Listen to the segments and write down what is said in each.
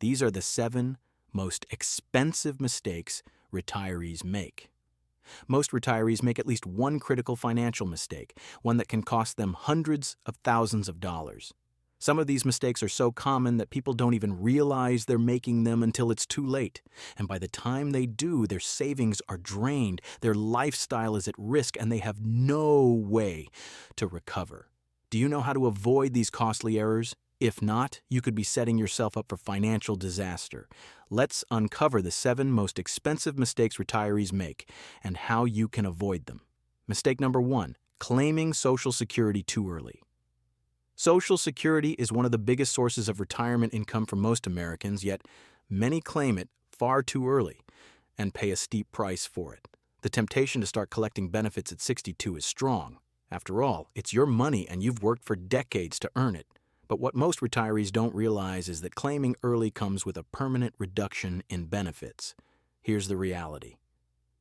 These are the 7 most expensive mistakes retirees make. Most retirees make at least one critical financial mistake, one that can cost them hundreds of thousands of dollars. Some of these mistakes are so common that people don't even realize they're making them until it's too late. And by the time they do, their savings are drained, their lifestyle is at risk, and they have no way to recover. Do you know how to avoid these costly errors? If not, you could be setting yourself up for financial disaster. Let's uncover the 7 most expensive mistakes retirees make and how you can avoid them. Mistake number 1, claiming Social Security too early. Social Security is one of the biggest sources of retirement income for most Americans, yet many claim it far too early and pay a steep price for it. The temptation to start collecting benefits at 62 is strong. After all, it's your money and you've worked for decades to earn it. But what most retirees don't realize is that claiming early comes with a permanent reduction in benefits. Here's the reality.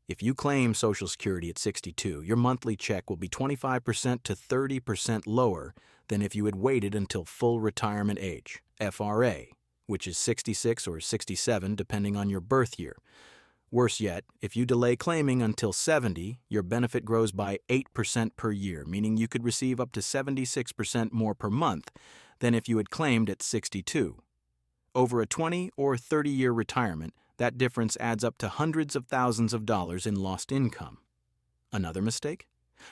If you claim Social Security at 62, your monthly check will be 25% to 30% lower than if you had waited until full retirement age, FRA, which is 66 or 67 depending on your birth year. Worse yet, if you delay claiming until 70, your benefit grows by 8% per year, meaning you could receive up to 76% more per month than if you had claimed at 62. Over a 20 or 30-year retirement, that difference adds up to hundreds of thousands of dollars in lost income. Another mistake?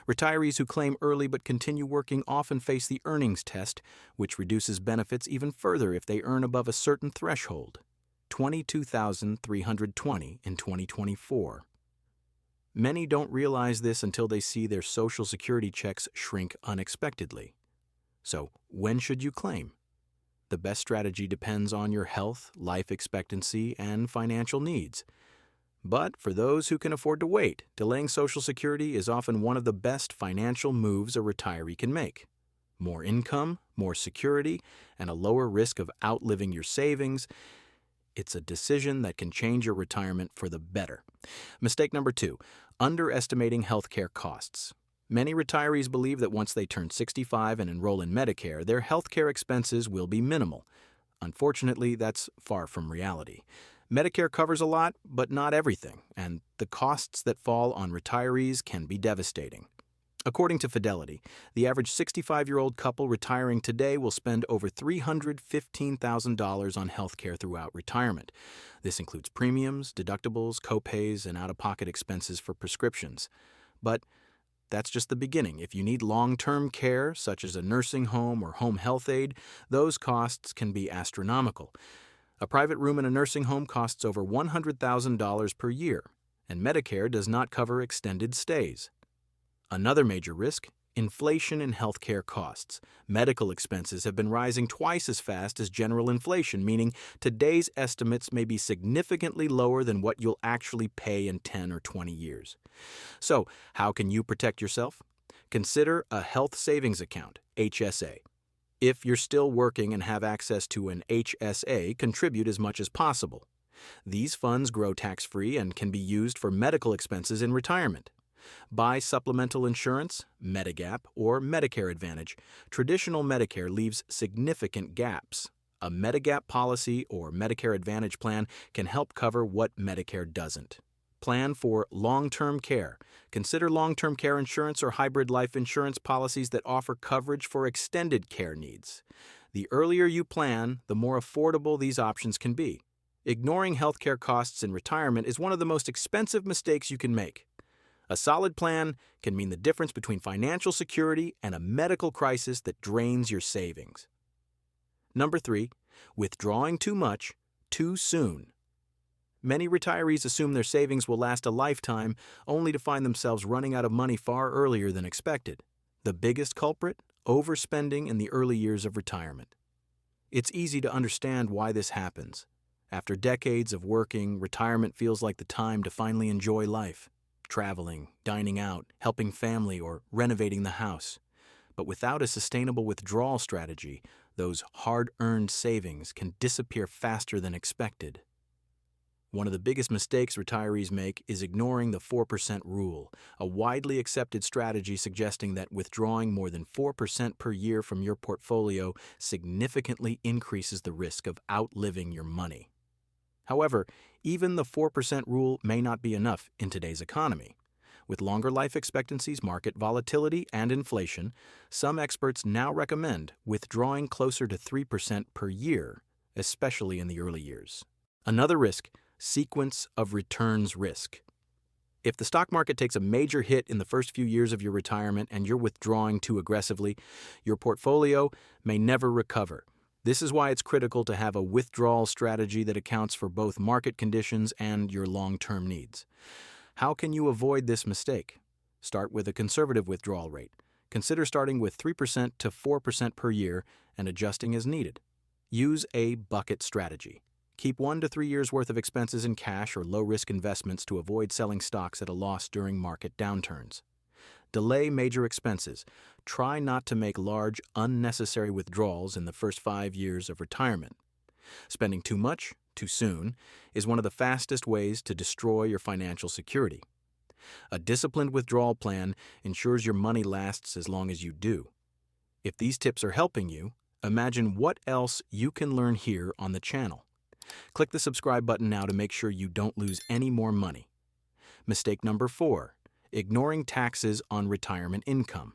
Retirees who claim early but continue working often face the earnings test, which reduces benefits even further if they earn above a certain threshold, $22,320 in 2024. Many don't realize this until they see their Social Security checks shrink unexpectedly. So, when should you claim? The best strategy depends on your health, life expectancy, and financial needs. But for those who can afford to wait, delaying Social Security is often one of the best financial moves a retiree can make. More income, more security, and a lower risk of outliving your savings. It's a decision that can change your retirement for the better. Mistake number 2, underestimating healthcare costs. Many retirees believe that once they turn 65 and enroll in Medicare, their healthcare expenses will be minimal. Unfortunately, that's far from reality. Medicare covers a lot, but not everything, and the costs that fall on retirees can be devastating. According to Fidelity, the average 65-year-old couple retiring today will spend over $315,000 on healthcare throughout retirement. This includes premiums, deductibles, copays, and out-of-pocket expenses for prescriptions. But that's just the beginning. If you need long-term care, such as a nursing home or home health aide, those costs can be astronomical. A private room in a nursing home costs over $100,000 per year, and Medicare does not cover extended stays. Another major risk, inflation in healthcare costs. Medical expenses have been rising twice as fast as general inflation, meaning today's estimates may be significantly lower than what you'll actually pay in 10 or 20 years. So, how can you protect yourself? Consider a health savings account, HSA. If you're still working and have access to an HSA, contribute as much as possible. These funds grow tax-free and can be used for medical expenses in retirement. Buy supplemental insurance, Medigap, or Medicare Advantage. Traditional Medicare leaves significant gaps. A Medigap policy or Medicare Advantage plan can help cover what Medicare doesn't. Plan for long-term care. Consider long-term care insurance or hybrid life insurance policies that offer coverage for extended care needs. The earlier you plan, the more affordable these options can be. Ignoring healthcare costs in retirement is one of the most expensive mistakes you can make. A solid plan can mean the difference between financial security and a medical crisis that drains your savings. Number 3, withdrawing too much, too soon. Many retirees assume their savings will last a lifetime, only to find themselves running out of money far earlier than expected. The biggest culprit? Overspending in the early years of retirement. It's easy to understand why this happens. After decades of working, retirement feels like the time to finally enjoy life. Traveling, dining out, helping family, or renovating the house. But without a sustainable withdrawal strategy, those hard-earned savings can disappear faster than expected. One of the biggest mistakes retirees make is ignoring the 4% rule, a widely accepted strategy suggesting that withdrawing more than 4% per year from your portfolio significantly increases the risk of outliving your money. However, even the 4% rule may not be enough in today's economy. With longer life expectancies, market volatility, and inflation, some experts now recommend withdrawing closer to 3% per year, especially in the early years. Another risk: sequence of returns risk. If the stock market takes a major hit in the first few years of your retirement and you're withdrawing too aggressively, your portfolio may never recover. This is why it's critical to have a withdrawal strategy that accounts for both market conditions and your long-term needs. How can you avoid this mistake? Start with a conservative withdrawal rate. Consider starting with 3% to 4% per year and adjusting as needed. Use a bucket strategy. Keep 1 to 3 years' worth of expenses in cash or low-risk investments to avoid selling stocks at a loss during market downturns. Delay major expenses. Try not to make large, unnecessary withdrawals in the first 5 years of retirement. Spending too much, too soon, is one of the fastest ways to destroy your financial security. A disciplined withdrawal plan ensures your money lasts as long as you do. If these tips are helping you, imagine what else you can learn here on the channel. Click the subscribe button now to make sure you don't lose any more money. Mistake number 4: ignoring taxes on retirement income.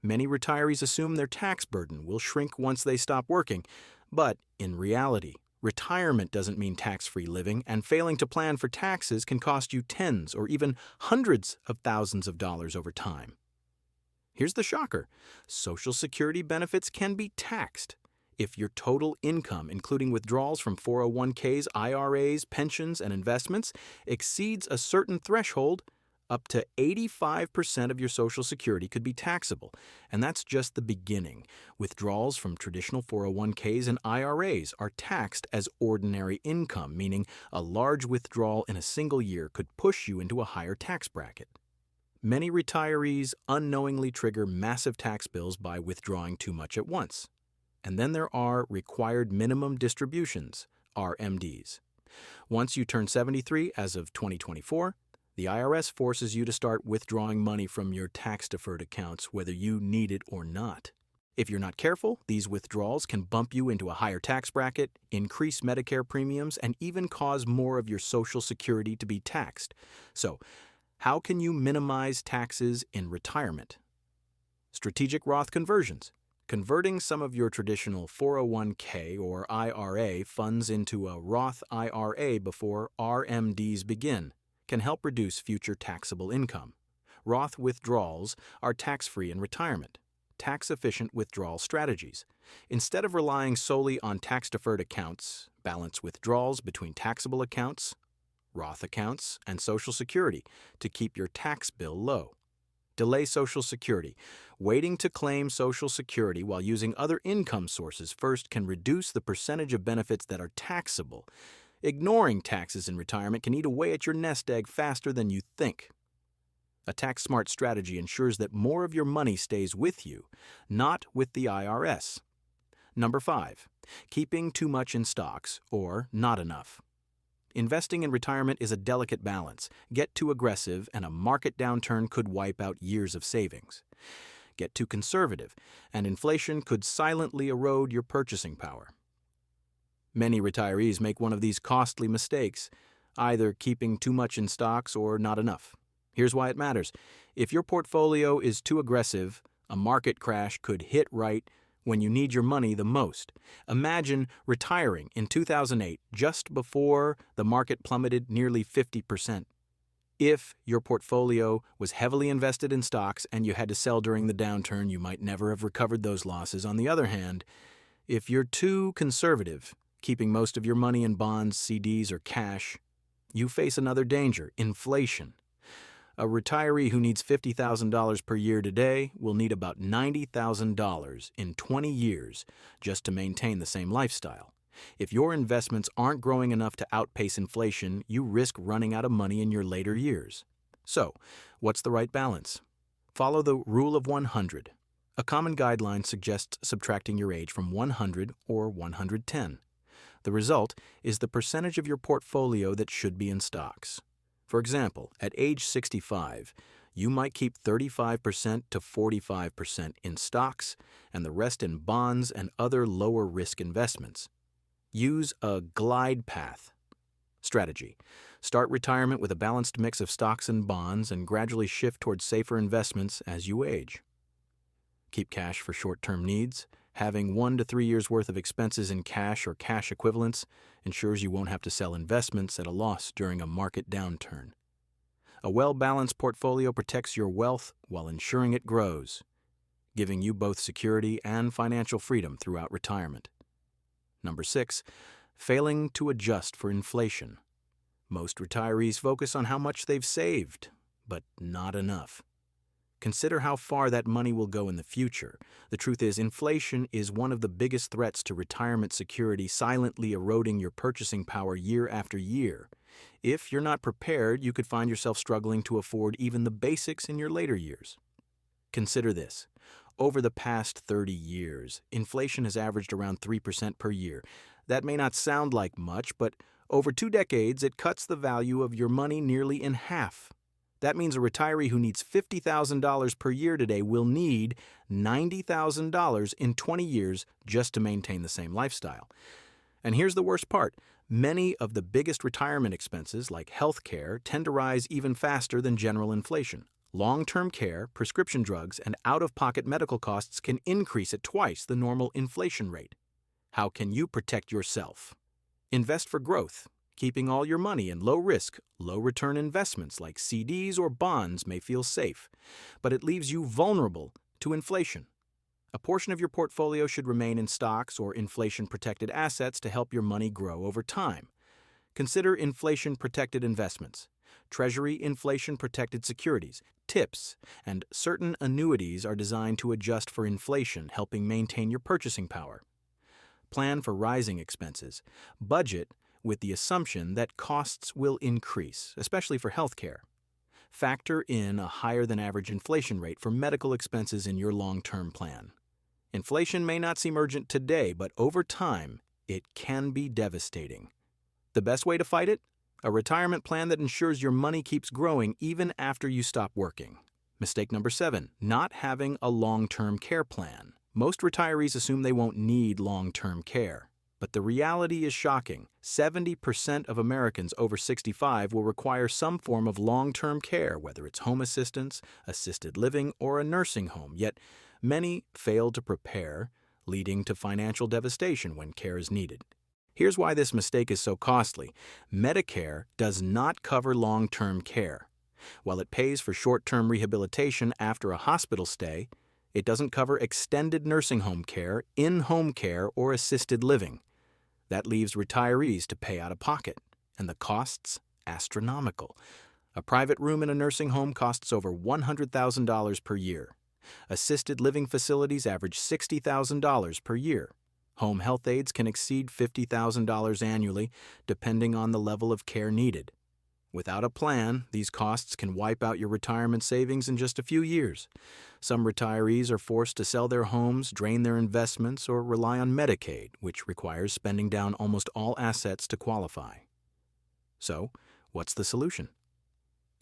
Many retirees assume their tax burden will shrink once they stop working, but in reality, retirement doesn't mean tax-free living, and failing to plan for taxes can cost you tens or even hundreds of thousands of dollars over time. Here's the shocker: Social Security benefits can be taxed. If your total income, including withdrawals from 401ks, IRAs, pensions, and investments, exceeds a certain threshold, up to 85% of your Social Security could be taxable, and that's just the beginning. Withdrawals from traditional 401ks and IRAs are taxed as ordinary income, meaning a large withdrawal in a single year could push you into a higher tax bracket. Many retirees unknowingly trigger massive tax bills by withdrawing too much at once. And then there are required minimum distributions, RMDs. Once you turn 73 as of 2024, the IRS forces you to start withdrawing money from your tax-deferred accounts whether you need it or not. If you're not careful, these withdrawals can bump you into a higher tax bracket, increase Medicare premiums, and even cause more of your Social Security to be taxed. So, how can you minimize taxes in retirement? Strategic Roth conversions. Converting some of your traditional 401k or IRA funds into a Roth IRA before RMDs begin can help reduce future taxable income. Roth withdrawals are tax-free in retirement, tax-efficient withdrawal strategies. Instead of relying solely on tax-deferred accounts, balance withdrawals between taxable accounts, Roth accounts, and Social Security to keep your tax bill low. Delay Social Security. Waiting to claim Social Security while using other income sources first can reduce the percentage of benefits that are taxable. Ignoring taxes in retirement can eat away at your nest egg faster than you think. A tax-smart strategy ensures that more of your money stays with you, not with the IRS. Number 5. Keeping too much in stocks or not enough. Investing in retirement is a delicate balance. Get too aggressive, and a market downturn could wipe out years of savings. Get too conservative, and inflation could silently erode your purchasing power. Many retirees make one of these costly mistakes, either keeping too much in stocks or not enough. Here's why it matters. If your portfolio is too aggressive, a market crash could hit right when you need your money the most. Imagine retiring in 2008, just before the market plummeted nearly 50%. If your portfolio was heavily invested in stocks and you had to sell during the downturn, you might never have recovered those losses. On the other hand, if you're too conservative, keeping most of your money in bonds, CDs, or cash, you face another danger: inflation. A retiree who needs $50,000 per year today will need about $90,000 in 20 years just to maintain the same lifestyle. If your investments aren't growing enough to outpace inflation, you risk running out of money in your later years. So, what's the right balance? Follow the rule of 100. A common guideline suggests subtracting your age from 100 or 110. The result is the percentage of your portfolio that should be in stocks. For example, at age 65, you might keep 35% to 45% in stocks and the rest in bonds and other lower-risk investments. Use a glide path strategy. Start retirement with a balanced mix of stocks and bonds and gradually shift towards safer investments as you age. Keep cash for short-term needs. Having 1 to 3 years' worth of expenses in cash or cash equivalents ensures you won't have to sell investments at a loss during a market downturn. A well-balanced portfolio protects your wealth while ensuring it grows, giving you both security and financial freedom throughout retirement. Number 6, failing to adjust for inflation. Most retirees focus on how much they've saved, but not enough. Consider how far that money will go in the future. The truth is, inflation is one of the biggest threats to retirement security, silently eroding your purchasing power year after year. If you're not prepared, you could find yourself struggling to afford even the basics in your later years. Consider this. Over the past 30 years, inflation has averaged around 3% per year. That may not sound like much, but over 2 decades, it cuts the value of your money nearly in half. That means a retiree who needs $50,000 per year today will need $90,000 in 20 years just to maintain the same lifestyle. And here's the worst part. Many of the biggest retirement expenses, like health care, tend to rise even faster than general inflation. Long-term care, prescription drugs, and out-of-pocket medical costs can increase at twice the normal inflation rate. How can you protect yourself? Invest for growth. Keeping all your money in low-risk, low-return investments like CDs or bonds may feel safe, but it leaves you vulnerable to inflation. A portion of your portfolio should remain in stocks or inflation-protected assets to help your money grow over time. Consider inflation-protected investments, Treasury inflation-protected securities, TIPS, and certain annuities are designed to adjust for inflation, helping maintain your purchasing power. Plan for rising expenses. Budget with the assumption that costs will increase, especially for healthcare. Factor in a higher-than-average inflation rate for medical expenses in your long-term plan. Inflation may not seem urgent today, but over time, it can be devastating. The best way to fight it? A retirement plan that ensures your money keeps growing even after you stop working. Mistake number 7, not having a long-term care plan. Most retirees assume they won't need long-term care. But the reality is shocking. 70% of Americans over 65 will require some form of long-term care, whether it's home assistance, assisted living, or a nursing home. Yet, many fail to prepare, leading to financial devastation when care is needed. Here's why this mistake is so costly. Medicare does not cover long-term care. While it pays for short-term rehabilitation after a hospital stay, it doesn't cover extended nursing home care, in-home care, or assisted living. That leaves retirees to pay out of pocket, and the costs astronomical. A private room in a nursing home costs over $100,000 per year. Assisted living facilities average $60,000 per year. Home health aides can exceed $50,000 annually, depending on the level of care needed. Without a plan, these costs can wipe out your retirement savings in just a few years. Some retirees are forced to sell their homes, drain their investments, or rely on Medicaid, which requires spending down almost all assets to qualify. So, what's the solution?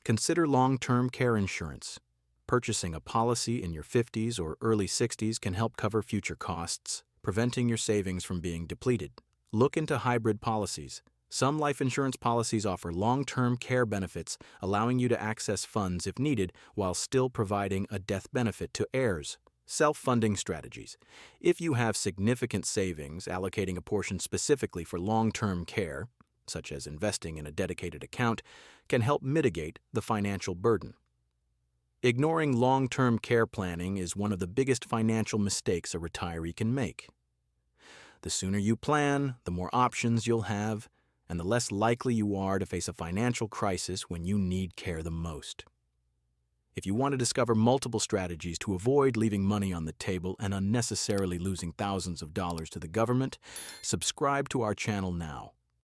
Consider long-term care insurance. Purchasing a policy in your 50s or early 60s can help cover future costs, preventing your savings from being depleted. Look into hybrid policies. Some life insurance policies offer long-term care benefits, allowing you to access funds if needed while still providing a death benefit to heirs. Self-funding strategies. If you have significant savings, allocating a portion specifically for long-term care, such as investing in a dedicated account, can help mitigate the financial burden. Ignoring long-term care planning is one of the biggest financial mistakes a retiree can make. The sooner you plan, the more options you'll have, and the less likely you are to face a financial crisis when you need care the most. If you want to discover multiple strategies to avoid leaving money on the table and unnecessarily losing thousands of dollars to the government, subscribe to our channel now.